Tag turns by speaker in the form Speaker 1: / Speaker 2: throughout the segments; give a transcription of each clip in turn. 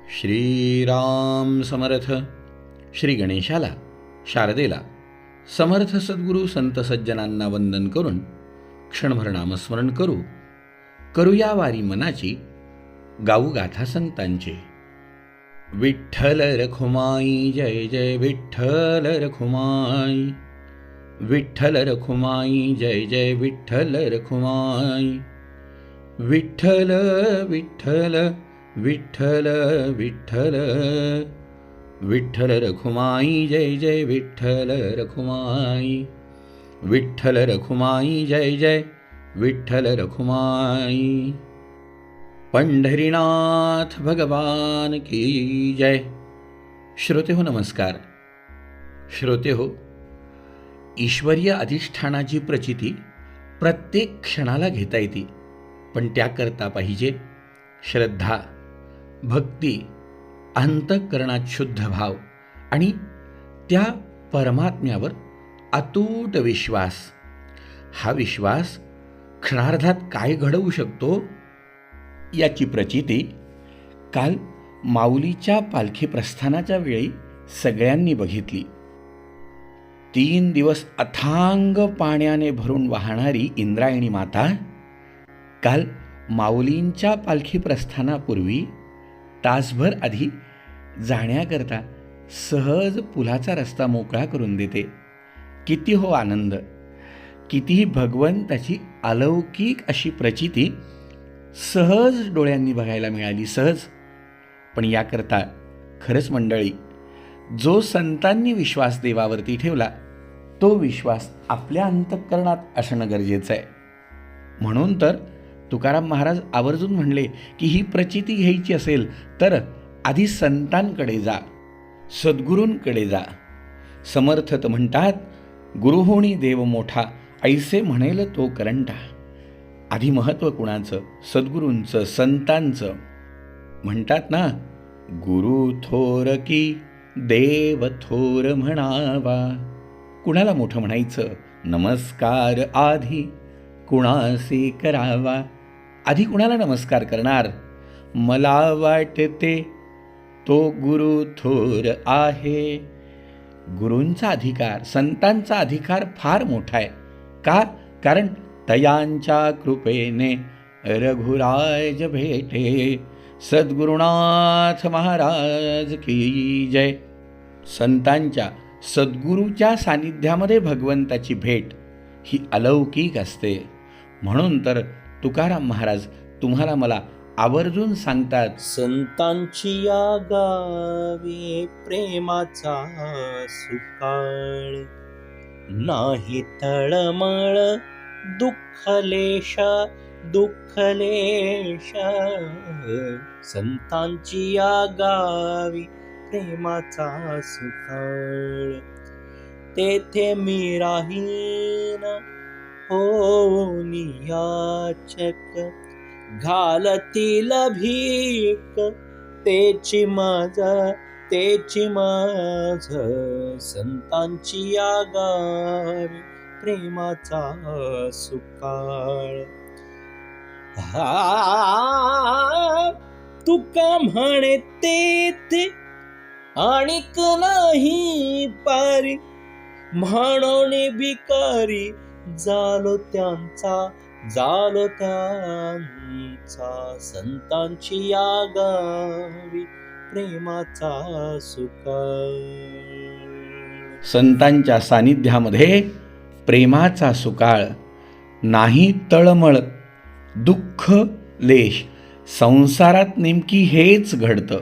Speaker 1: श्रीराम समर्थ. श्री गणेशाला, शारदेला, समर्थ सद्गुरू संत सज्जनांना वंदन करून क्षणभर नामस्मरण करूया वारी मनाची, गाऊ गाथा संतांची. विठ्ठल रखुमाई जय जय विठ्ठल रखुमाई, विठ्ठल रखुमाई जय जय विठ्ठल रखुमाई. विठ्ठल विठ्ठल विठ्ठल विठ्ठल, विठ्ठल रखुमाई जय जय विठ्ठल रखुमाई. विठ्ठल रखुमाई जय जय विठ्ठल रखुमाई. पंढरीनाथ भगवान की जय. श्रोते हो नमस्कार. श्रोते हो, ईश्वरीय अधिष्ठानाची प्रचिती प्रत्येक क्षणाला घेता येते, पण त्याकरता पाहिजे श्रद्धा, भक्ती, अंतःकरणात शुद्ध भाव आणि त्या परमात्म्यावर अतूट विश्वास. हा विश्वास क्षणार्धात काय घडवू शकतो याची प्रचिती काल माऊलीच्या पालखी प्रस्थानाच्या वेळी सगळ्यांनी बघितली. 3 दिवस अथांग पाण्याने भरून वाहणारी इंद्रायणी माता काल माऊलींच्या पालखी प्रस्थानापूर्वी तासभर आधी जाण्याकरता सहज पुलाचा रस्ता मोकळा करून देते. किती हो आनंद, कितीही भगवंताची अलौकिक अशी प्रचिती सहज डोळ्यांनी बघायला मिळाली, सहज. पण याकरता खरंच मंडळी, जो संतांनी विश्वास देवावरती ठेवला तो विश्वास आपल्या अंतःकरणात असणं गरजेचं आहे. म्हणून तर तुकाराम महाराज आवर्जून म्हणले की ही प्रचिती घ्यायची असेल तर आधी संतांकडे जा, सद्गुरूंकडे जा. समर्थत म्हणतात, गुरुहोणी देव मोठा, ऐसे म्हणेल तो करंटा. आधी महत्त्व कुणाचं? सद्गुरूंचं, संतांचं. म्हणतात ना, गुरु थोर की देव थोर म्हणावा. कुणाला मोठं म्हणायचं? नमस्कार आधी कुणासे करावा. आधी कुणाला नमस्कार करणार? मला वाटते तो गुरु थोर आहे. गुरूंचा अधिकार, संतांचा अधिकार फार मोठा आहे. का? कारण तयांच्या कृपेने रघुराज भेटे. सद्गुरुनाथ महाराज की जय. संतांच्या, सद्गुरूच्या सानिध्यामध्ये भगवंताची भेट ही अलौकिक असते. म्हणून तर तुकाराम महाराज तुम्हाला मला आवर्जून सांगतात,
Speaker 2: संतांची या गावी प्रेमाचा सुकाळ, नाही तळमळ दुःखलेश दुःखलेश. संतांची या गावी प्रेमाचा सुकाळ, तेथे मी राहीन होऊन याचक. घालतील भीक तेची माझ संतांची या गावी प्रेमाचा सुकाळ. तुका म्हणे तेथे आणिक नाही पारी, म्हणून भिकारी जालो त्यांचा संतांची या गावी प्रेमाचा सुकाळ.
Speaker 1: संतांच्या सानिध्यामध्ये प्रेमाचा सुकाळ, नाही तळमळ दुःख लेश. संसारात नेमकी हेच घडतं.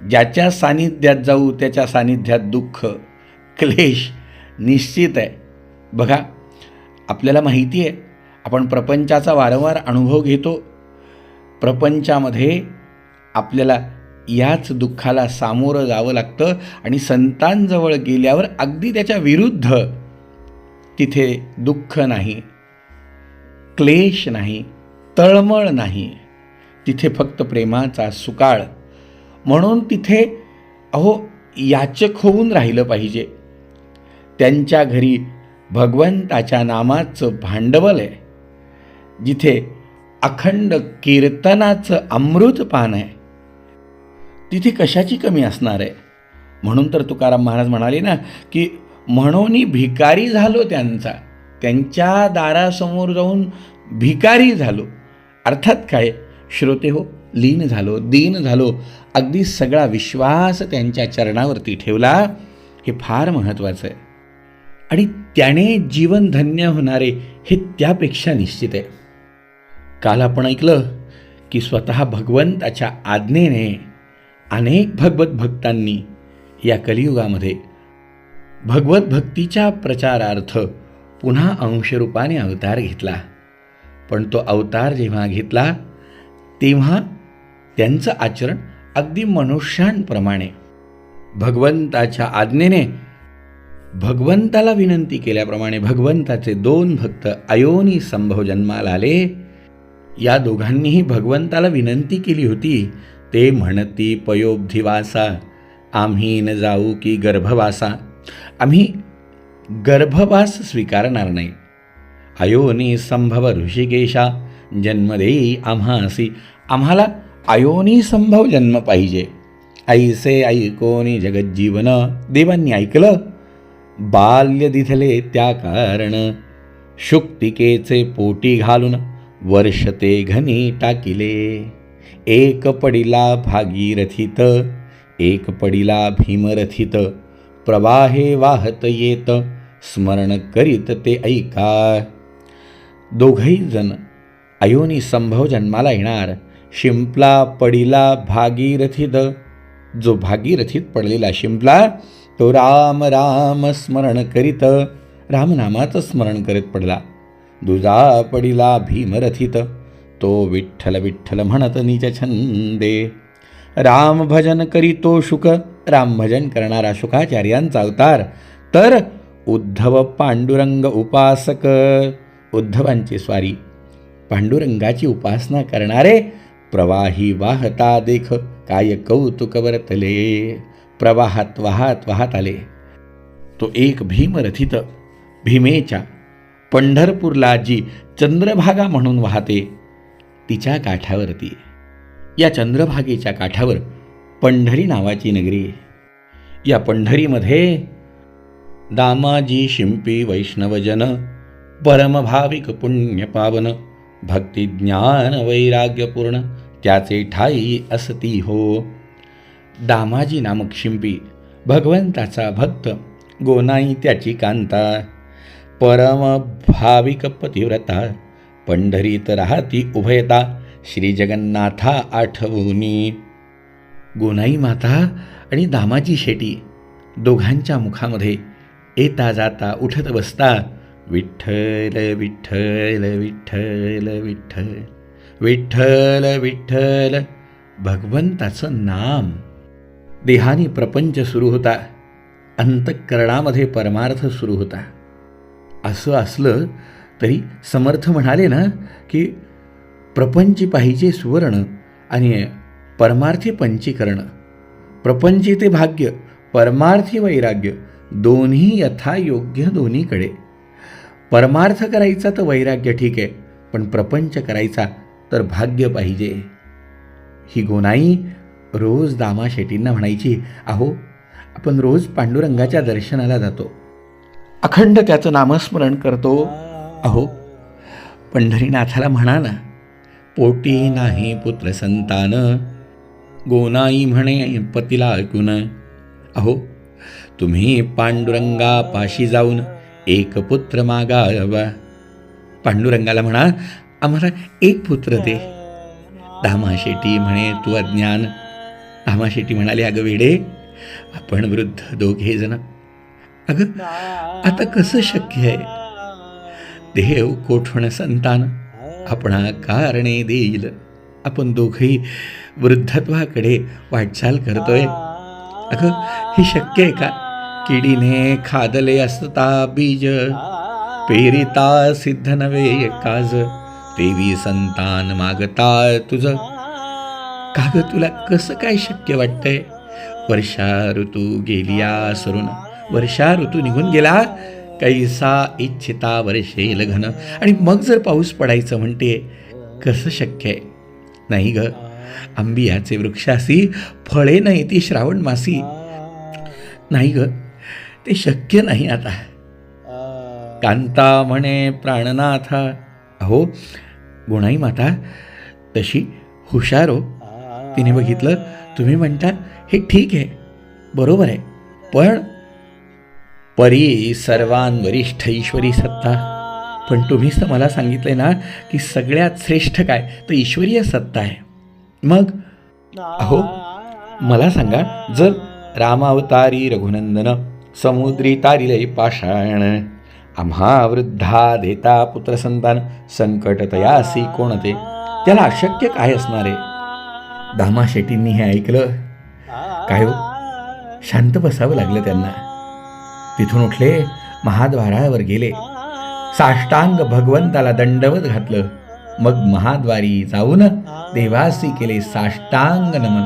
Speaker 1: ज्याच्या सानिध्यात जाऊ त्याच्या सानिध्यात दुःख क्लेश निश्चित आहे. बघा, आपल्याला माहिती आहे, आपण प्रपंचाचा वारंवार अनुभव घेतो. प्रपंचामध्ये आपल्याला याच दुःखाला सामोरं जावं लागतं आणि संतांजवळ गेल्यावर अगदी त्याच्या विरुद्ध. तिथे दुःख नाही, क्लेश नाही, तळमळ नाही, तिथे फक्त प्रेमाचा सुकाळ. म्हणून तिथे याचक होऊन राहिलं पाहिजे. त्यांच्या घरी भगवंताच्या नामाचं भांडवल आहे, जिथे अखंड कीर्तनाचं अमृतपान आहे. तिथे कशाची कमी असणार आहे? म्हणून तर तुकाराम महाराज म्हणाले ना की म्हणून भिकारी झालो त्यांच्या दारासमोर जाऊन भिकारी झालो. अर्थात काय, श्रोते हो, लीन झालो, दीन झालो, अगदी सगळा विश्वास त्यांच्या चरणावरती ठेवला. हे फार महत्त्वाचं आहे. आणि त्याने जीवन धन्य होणारे हे त्यापेक्षा निश्चित आहे. काल आपण ऐकलं की स्वतः भगवंताच्या आज्ञेने अनेक भगवत भक्तांनी या कलियुगामध्ये भगवत भक्तीच्या प्रचारार्थ पुन्हा अंशरूपाने अवतार घेतला. पण तो अवतार जेव्हा घेतला तेव्हा त्यांचं आचरण अगदी मनुष्यांप्रमाणे, भगवंताच्या आज्ञेने भगवंताला विनंती केल्याप्रमाणे भगवंताचे 2 भक्त अयोनी संभव जन्माला आले. या दोघांनीही भगवंताला विनंती केली होती. ते म्हणती पयोब्धिवासा, आम्ही न जाऊ की गर्भवासा, आम्ही गर्भवास स्वीकारणार नाही. अयोनी संभव ऋषिकेशा, जन्म देई आम्हासी, आम्हाला अयोनी संभव जन्म पाहिजे. ऐसे ऐकोनी जगज्जीवन, देवांनी ऐकलं. बाल्य दिथले त्या कारण, शुक्तिकेचे पोटी घालून वर्ष ते घनी टाकिले. एक पडिला भागीरथीत, एक पडिला भीमरथीत, प्रवाहे वाहत येत, स्मरण करीत ते ऐका. दोघही जण अयोनी संभव जन्माला येणार. शिंपला पडिला भागीरथीत, जो भागीरथीत पडलेला शिंपला तो राम राम स्मरण करीत, रामनामाचं स्मरण करीत पडला. दुजा पडिला भीमरथीत, तो विठ्ठल विठ्ठल म्हणत निज छंदे. राम भजन करीतो शुक, राम भजन करणारा शुकाचार्यांचा अवतार. तर उद्धव पांडुरंग उपासक, उद्धवांची स्वारी, पांडुरंगाची उपासना करणारे प्रवाही वाहता देख, काय कौतुक वर्तले. प्रवाहात वाहत वाहत आले. तो एक भीमरथीत, भीमेच्या पंढरपूरला जी चंद्रभागा म्हणून वाहते तिच्या काठावरती, या चंद्रभागेच्या काठावर पंढरी नावाची नगरी आहे. या पंढरीमध्ये दामाजी शिंपी वैष्णवजन, परमभाविक पुण्यपावन, भक्तिज्ञान वैराग्यपूर्ण, त्याचे ठाई असती हो. दामाजी नामक शिंपी भगवंताचा भक्त, गोनाई त्याची कांता, परम भाविक पतिव्रता, पंढरीत राहती उभयता, श्री जगन्नाथा आठवूनी. गोनाई माता आणि दामाजी शेटी दोघांच्या मुखामध्ये येता जाता उठत बसता विठ्ठल विठ्ठल विठ्ठल विठ्ठल विठ्ठल विठ्ठल, भगवंताचं नाम. देहानी प्रपंच सुरू होता, अंतःकरणामध्ये परमार्थ सुरू होता. असं असलं तरी समर्थ म्हणाले ना की प्रपंची पाहिजे सुवर्ण आणि परमार्थी पंचीकरण. प्रपंची ते भाग्य, परमार्थी वैराग्य, दोन्ही यथायोग्य दोन्हीकडे. परमार्थ करायचा तर वैराग्य ठीक आहे, पण प्रपंच करायचा तर भाग्य पाहिजे. ही गोनाई रोज दामा शेटींना म्हणायची, अहो आपण रोज पांडुरंगाच्या दर्शनाला जातो, अखंड त्याचं नामस्मरण करतो. अहो पंढरीनाथाला म्हणा ना, पोटी नाही पुत्र संतान, गोनाई म्हणे पतीला ऐकून. अहो तुम्ही पांडुरंगा पाशी जाऊन एक पुत्र मागावा. पांडुरंगाला म्हणा आम्हाला एक पुत्र दे. दामा शेटी म्हणे तू अज्ञान. दामा शेटी म्हणाले, अगं वेडे, आपण वृद्ध दोघे जण, अगं आता कसं शक्य आहे? देव कोठवण संतान आपणा कारणे देईल. आपण दोघेही वृद्धत्वाकडे वाटचाल करतोय. अगं हे शक्य आहे का? किडीने खादले असता बीज, पेरिता सिद्ध नवे काज, देवी संतान मागता तुझं. का ग तुला कसं काय शक्य वाटतंय? वर्षा ऋतू गेलिया सरून, वर्षा ऋतू निघून गेला, कैसा इच्छिता वर्षे लघन, आणि मग जर पाऊस पडायचं म्हणते, कसं शक्य आहे? नाही ग, आंबियाचे वृक्षासी फळे नाही ती श्रावण मासी. नाही ग, ते शक्य नाही आता. कांता म्हणे प्राणनाथा. अहो गुणाई माता तशी हुशार हो. तिने बघितलं, तुम्ही म्हणता हे ठीक आहे, बरोबर आहे, पण परी सर्वांवरिष्ठ ईश्वरी सत्ता. पण तुम्हीच तर मला सांगितलंय ना की सगळ्यात श्रेष्ठ काय तर ईश्वरीय सत्ता आहे. मग अहो मला सांगा, जर रामावतारी रघुनंदन समुद्री तारिले पाषाण आम्हा वृद्धा देता पुत्रसंतान संकट तयासी कोणते, त्याला अशक्य काय असणार आहे. दामा शेट्टींनी हे ऐकलं. काय हो, शांत बसावं लागलं त्यांना. तिथून उठले, महाद्वारावर गेले, साष्टांग भगवंताला दंडवत घातलं. मग महाद्वारी जाऊन देवासी केले साष्टांग नमन.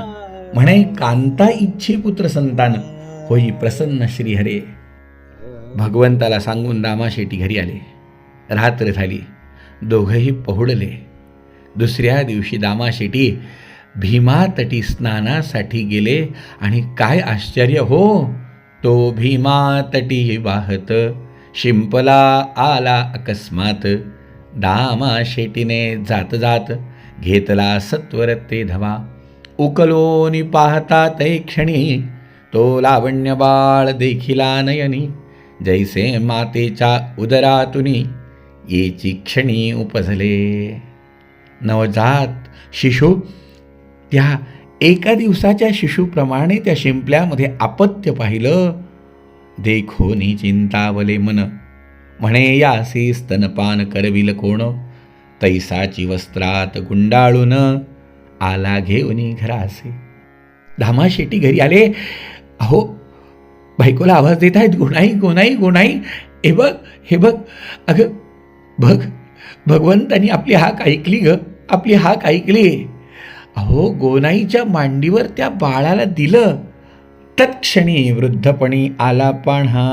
Speaker 1: म्हणे कांता इच्छे पुत्र संतान होई प्रसन्न श्रीहरे. भगवंताला सांगून दामा शेट्टी घरी आले. रात्र झाली, दोघंही पहुडले. दुसऱ्या दिवशी दामा शेट्टी भीमातटी स्नानासाठी गेले आणि काय आश्चर्य हो, तो भीमातटी वाहत शिंपला आला अकस्मात. दामा शेट्टीने जात जात घेतला सत्वर ते धवा. उकलोनी पाहता तै क्षणी तो लावण्य बाळ देखिला नयनी. जैसे मातेच्या उदरातुनी येची क्षणी उपजले. नवजात शिशु त्या एका दिवसाच्या शिशुप्रमाणे त्या शिंपल्यामध्ये अपत्य पाहिलं. देखोनी चिंतावले मन, म्हणे यासी स्तनपान करविल कोण. तैसाची वस्त्रात गुंडाळून आला घेऊनी घरासे. दामा शेट्टी घरी आले. अहो बायकोला आवाज देत आहेत, गुणाई गुणाई गुणाई, हे बघ हे बघ. अगं बघ, भगवंतानी आपली हाक ऐकली ग, आपली हाक ऐकली. अहो गोनाईच्या मांडीवर त्या बाळाला दिलं. तत्क्षणी वृद्धपणी आला पाण्हा.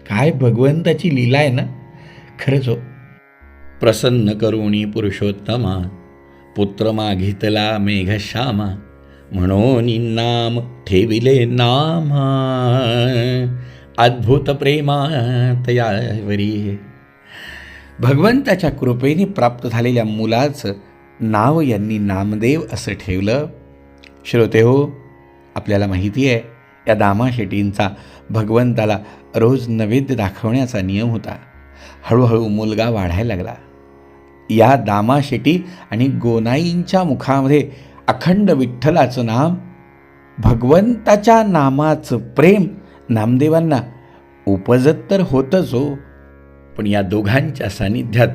Speaker 1: काय भगवंताची लीला आहे ना, खरंच हो. प्रसन्न करुणी पुरुषोत्तमा पुत्र मागितला मेघश्यामा. म्हणून नाम ठेविले नामा अद्भुत प्रेमा तयावरी. भगवंताच्या कृपेने प्राप्त झालेल्या मुलाचं नाव यांनी नामदेव असं ठेवलं. श्रोते हो, आपल्याला माहिती आहे या दामा शेट्टींचा भगवंताला रोज नैवेद्य दाखवण्याचा नियम होता. हळूहळू मुलगा वाढायला लागला. या दामा शेट्टी आणि गोनाईंच्या मुखामध्ये अखंड विठ्ठलाचं नाम, भगवंताच्या नामाचं प्रेम नामदेवांना उपजत तर होतंच हो, पण या दोघांच्या सानिध्यात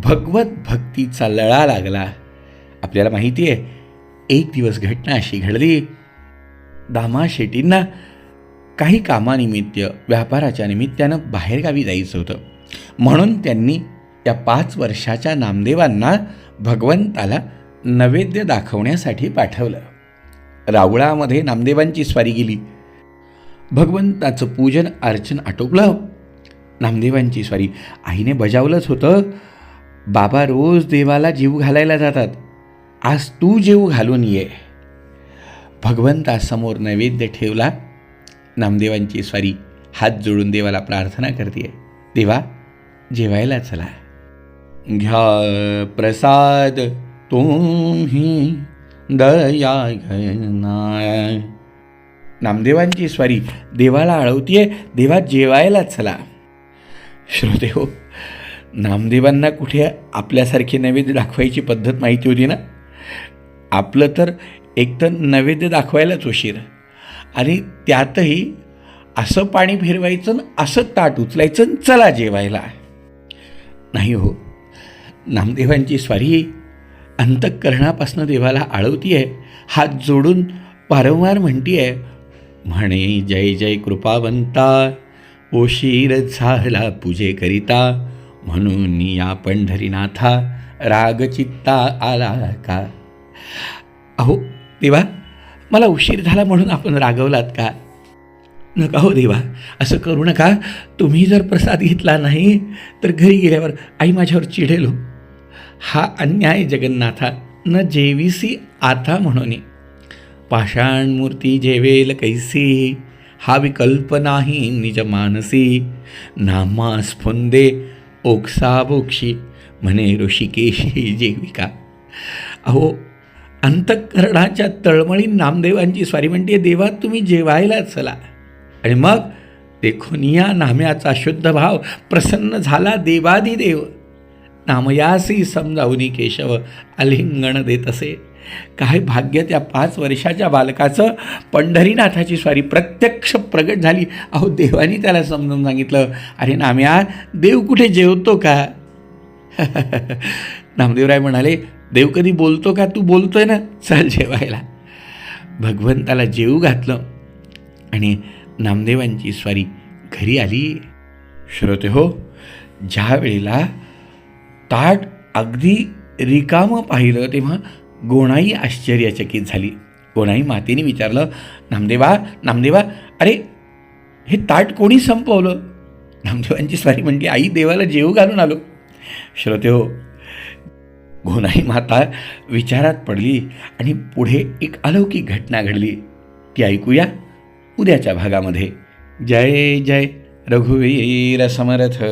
Speaker 1: भगवत भक्तीचा लळा लागला. आपल्याला माहिती आहे, एक दिवस घटना अशी घडली. दामा शेट्टींना काही कामानिमित्त, व्यापाराच्या निमित्तानं बाहेरगावी जायचं होतं. म्हणून त्यांनी त्या 5 वर्षाच्या नामदेवांना भगवंताला नैवेद्य दाखवण्यासाठी पाठवलं. रावळामध्ये नामदेवांची स्वारी गेली. भगवंताचं पूजन अर्चन आटोपलं. नामदेवांची स्वारी आईने बजावलंच होतं. बाबा रोज देवाला जीव घालायला जातात, आज तू जीव घालून ये. भगवंतासमोर नैवेद्य ठेवला. नामदेवांची स्वारी हात जोडून देवाला प्रार्थना करते, देवा जेवायला चला. घ्या प्रसाद तुम्ही दया घना. नामदेवांची स्वारी देवाला आळवतीये, देवा जेवायला चला. श्रोते हो, नामदेवांना कुठे आपल्यासारखी नैवेद्य दाखवायची पद्धत माहिती होती ना. आपलं तर एकतर नैवेद्य दाखवायलाच उशीर, आणि त्यातही असं पाणी फिरवायचं, असं ताट उचलायचं, चला जेवायला. नाही हो, नामदेवांची स्वारी अंतःकरणापासून देवाला आळवती आहे, हात जोडून वारंवार म्हणती आहे, म्हणे जय जय कृपावंता, उशीर झाला पूजे करिता, म्हणून या पंढरीनाथा रागचित्ता आला का. अहो देवा, मला उशीर झाला म्हणून आपण रागवलात का. नका हो देवा, असं करू नका. तुम्ही जर प्रसाद घेतला नाही तर घरी गेल्यावर आई माझ्यावर चिडेल हो. हा अन्याय जगन्नाथा, न जेविसी आता म्हणून पाषाण मूर्ती जेवेल कैसी हा विकल्प नाही निज मानसी नामा स्फुंदे ओक्सा बोक्षी म्हणे ऋषिकेशी जेविका. अहो अंतःकरणाच्या तळमळी नामदेवांची स्वारी म्हणते देवा तुम्ही जेवायला चला. आणि मग देखून या नाम्याचा शुद्ध भाव प्रसन्न झाला देवादिदेव. नामयासी समजावूनी केशव आलिंगण देत असे. काय भाग्य त्या 5 वर्षाच्या बालकाचं. पंढरीनाथाची स्वारी प्रत्यक्ष प्रगट झाली. अहो देवानी त्याला समजावून सांगितलं अरे नाम्या देव कुठे जेवतो का. नामदेवराय म्हणाले देव कधी बोलतो का. तू बोलतोय ना चल जेवायला. भगवंताला जेवू घातलं आणि नामदेवांची स्वारी घरी आली. श्रोते हो, ज्या वेळेला ताट अगदी रिकामं पाहिलं तेव्हा गोणाई आश्चर्यचकित झाली. गोणाई मातेने विचारलं नामदेवा नामदेवा अरे हे ताट कोणी संपवलं. नामदेवांची स्वारी म्हणली आई देवाला जेवू घालून आलो. श्रोते हो, गोणाई माता विचारात पडली आणि पुढे एक अलौकिक घटना घडली. ती ऐकूया उद्याच्या भागामध्ये. जय जय रघुवीर समर्थ.